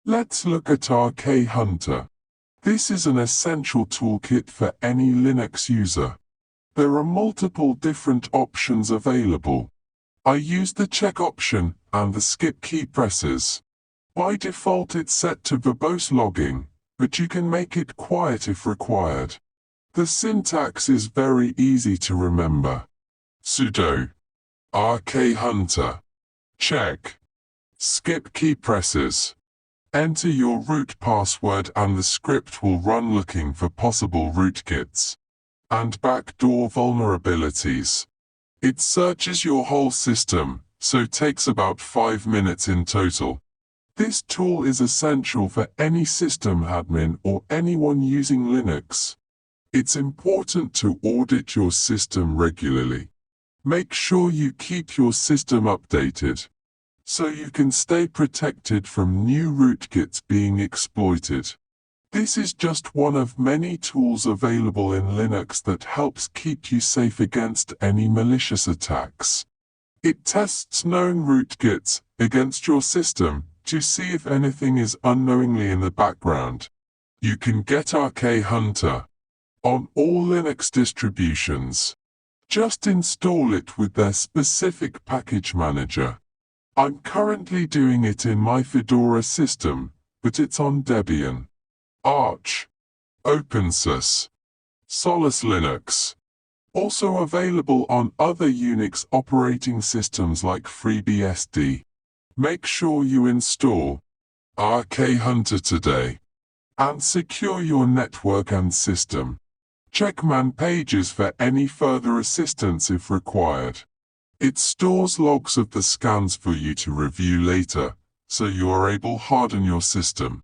Let's look at RKhunter. This is an essential toolkit for any Linux user. There are multiple different options available. I use the check option and the skip key presses. By default it's set to verbose logging, but you can make it quiet if required. The syntax is very easy to remember. Sudo RKhunter check skip key presses. Enter your root password and the script will run looking for possible rootkits and backdoor vulnerabilities. It searches your whole system, so takes about 5 minutes in total. This tool is essential for any system admin or anyone using Linux. It's important to audit your system regularly. Make sure you keep your system updated, so you can stay protected from new rootkits being exploited. This is just one of many tools available in Linux that helps keep you safe against any malicious attacks. It tests known rootkits against your system to see if anything is unknowingly in the background. You can get RKhunter on all Linux distributions. Just install it with their specific package manager. I'm currently doing it in my Fedora system, but it's on Debian, Arch, OpenSUSE, Solus Linux. Also available on other Unix operating systems like FreeBSD. Make sure you install RKhunter today and secure your network and system. Check man pages for any further assistance if required. It stores logs of the scans for you to review later, so you are able to harden your system.